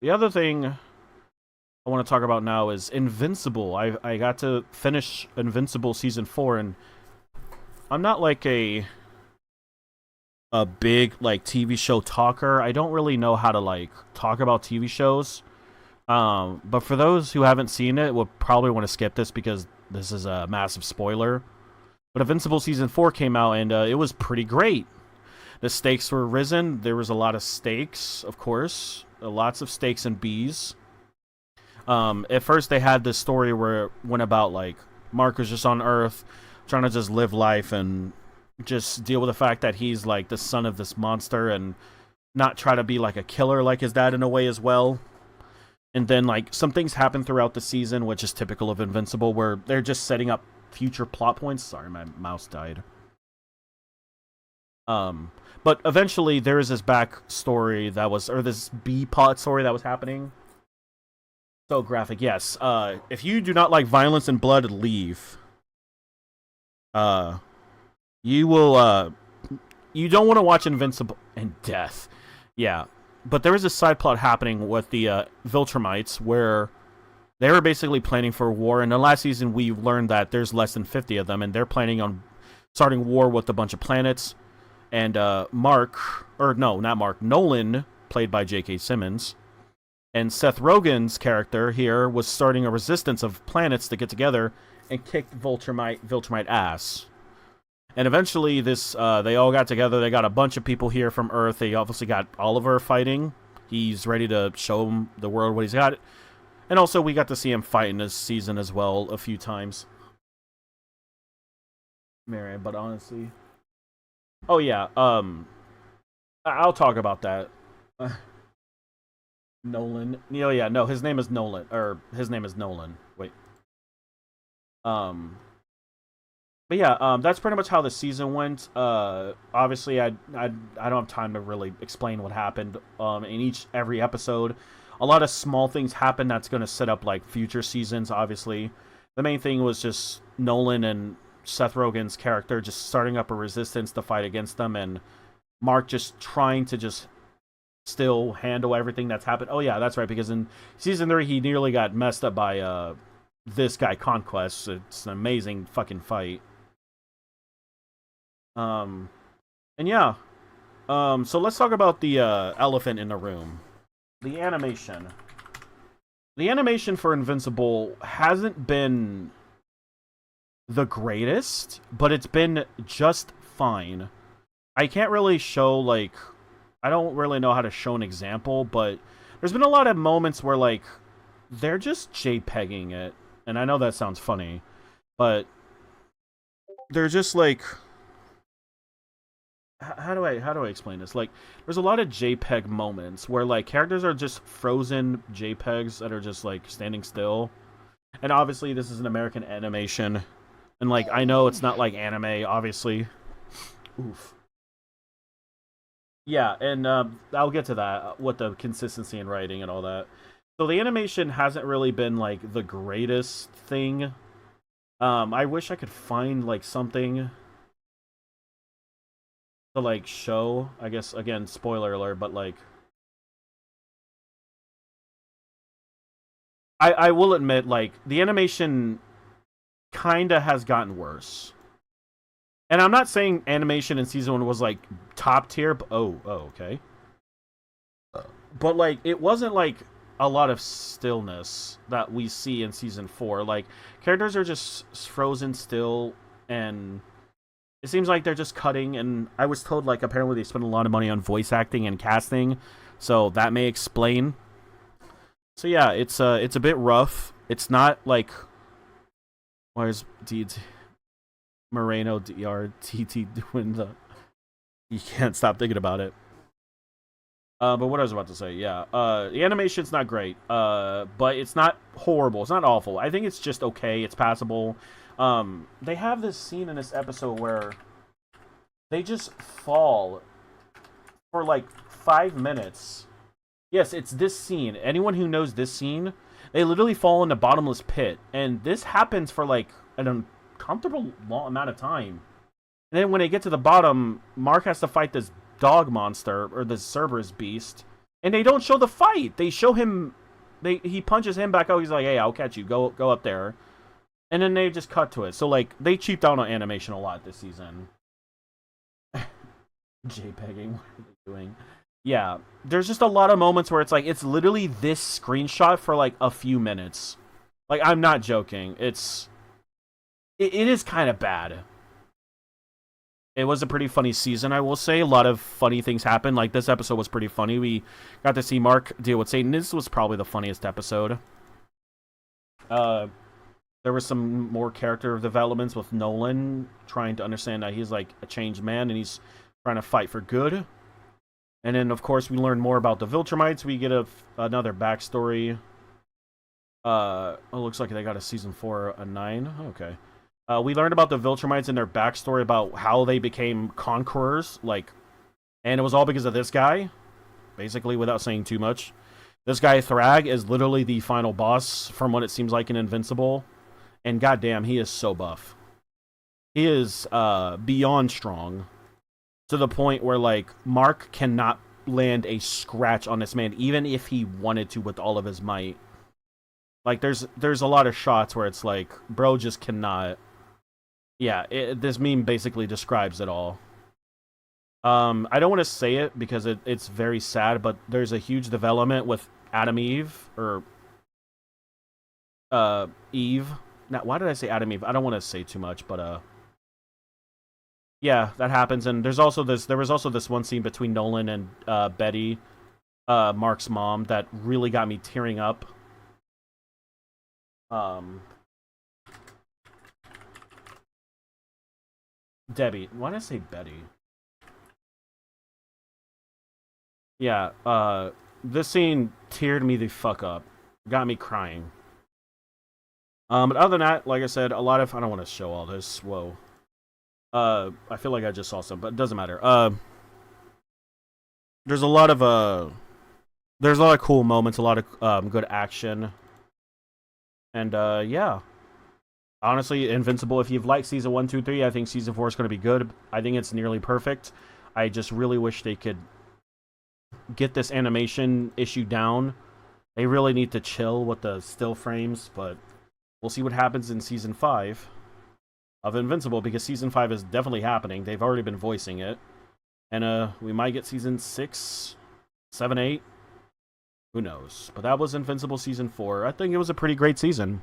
The other thing I want to talk about now is Invincible. I got to finish Invincible season 4, and I'm not like a big like TV show talker. I don't really know how to like talk about TV shows. But for those who haven't seen it, will probably want to skip this because this is a massive spoiler. But Invincible season 4 came out, and it was pretty great. The stakes were risen. There was a lot of stakes, of course, lots of stakes and bees. At first, they had this story where it went about like Mark was just on Earth, trying to just live life and just deal with the fact that he's like the son of this monster and not try to be like a killer like his dad in a way as well. And then like some things happen throughout the season, which is typical of Invincible, where they're just setting up future plot points. Sorry, my mouse died. But eventually there is this backstory that was, or this B plot story that was happening. So graphic, yes. If you do not like violence and blood, leave. You will, you don't want to watch Invincible and death. Yeah. But there is a side plot happening with the Viltrumites where they were basically planning for war. And in the last season, we learned that there's less than 50 of them, and they're planning on starting war with a bunch of planets. And Nolan, played by J.K. Simmons, and Seth Rogen's character here was starting a resistance of planets to get together and kick Viltrumite ass. And eventually, they all got together. They got a bunch of people here from Earth. They obviously got Oliver fighting. He's ready to show the world what he's got. And also, we got to see him fight in this season as well a few times. Marion, but honestly... Oh, yeah, I'll talk about that. Nolan. Oh, yeah, no, his name is Nolan. Wait. But yeah, that's pretty much how the season went. Obviously, I don't have time to really explain what happened in every episode. A lot of small things happen that's going to set up like future seasons. Obviously, the main thing was just Nolan and Seth Rogen's character just starting up a resistance to fight against them, and Mark just trying to just still handle everything that's happened. Oh yeah, that's right, because in season 3 he nearly got messed up by this guy Conquest. It's an amazing fucking fight. And yeah. So let's talk about the elephant in the room. The animation. The animation for Invincible hasn't been the greatest, but it's been just fine. I can't really show, like... I don't really know how to show an example, but there's been a lot of moments where, like, they're just JPEGing it. And I know that sounds funny, but they're just, like... How do I explain this? Like, there's a lot of JPEG moments where, like, characters are just frozen JPEGs that are just, like, standing still. And obviously, this is an American animation. And, like, I know it's not like anime, obviously. Oof. Yeah, and I'll get to that, with the consistency in writing and all that. So the animation hasn't really been, like, the greatest thing. I wish I could find, like, something to, like, show. I guess, again, spoiler alert, but, like... I will admit, like, the animation kinda has gotten worse. And I'm not saying animation in season 1 was, like, top tier, but... Oh, okay. But, like, it wasn't, like, a lot of stillness that we see in season 4. Like, characters are just frozen still, and it seems like they're just cutting, and I was told, like, apparently they spent a lot of money on voice acting and casting, so that may explain. So yeah, it's a bit rough. It's not, like... Where's Moreno DRTT doing the... You can't stop thinking about it. But what I was about to say, yeah. The animation's not great. But it's not horrible. It's not awful. I think it's just okay. It's passable. They have this scene in this episode where they just fall for like 5 minutes. Yes, it's this scene. Anyone who knows this scene, they literally fall in a bottomless pit. And this happens for like an uncomfortable long amount of time. And then when they get to the bottom, Mark has to fight this dog monster, or this Cerberus beast, And they don't show the fight. They show him. He punches him back out. He's like, "Hey, I'll catch you. Go up there." And then they just cut to it. So like they cheaped out on animation a lot this season. JPEGing. What are they doing? Yeah, there's just a lot of moments where it's like it's literally this screenshot for like a few minutes. Like I'm not joking. It is kind of bad. It was a pretty funny season, I will say. A lot of funny things happened. Like, this episode was pretty funny. We got to see Mark deal with Satan. This was probably the funniest episode. There was some more character developments with Nolan trying to understand that he's, like, a changed man and he's trying to fight for good. And then, of course, we learn more about the Viltrumites. We get another backstory. It looks like they got a season 4, a 9. Okay. We learned about the Viltrumites and their backstory about how they became conquerors, and it was all because of this guy, basically, without saying too much. This guy, Thrag, is literally the final boss from what it seems like in Invincible, and goddamn, he is so buff. He is, beyond strong, to the point where, Mark cannot land a scratch on this man, even if he wanted to with all of his might. There's a lot of shots where it's like, bro just cannot. Yeah, this meme basically describes it all. I don't want to say it because it's very sad, but there's a huge development with Adam Eve, or Eve. Now, why did I say Adam Eve? I don't want to say too much, but yeah, that happens. And there was also this one scene between Nolan and Betty, Mark's mom, that really got me tearing up. Debbie. Why did I say Betty? Yeah, this scene teared me the fuck up. Got me crying. But other than that, like I said, I don't want to show all this. Whoa. I feel like I just saw some, but it doesn't matter. There's a lot of cool moments, a lot of good action. And yeah. Honestly, Invincible, if you've liked Season 1, 2, 3, I think Season 4 is going to be good. I think it's nearly perfect. I just really wish they could get this animation issue down. They really need to chill with the still frames, but we'll see what happens in Season 5 of Invincible, because Season 5 is definitely happening. They've already been voicing it. And we might get Season 6, 7, 8. Who knows? But that was Invincible Season 4. I think it was a pretty great season.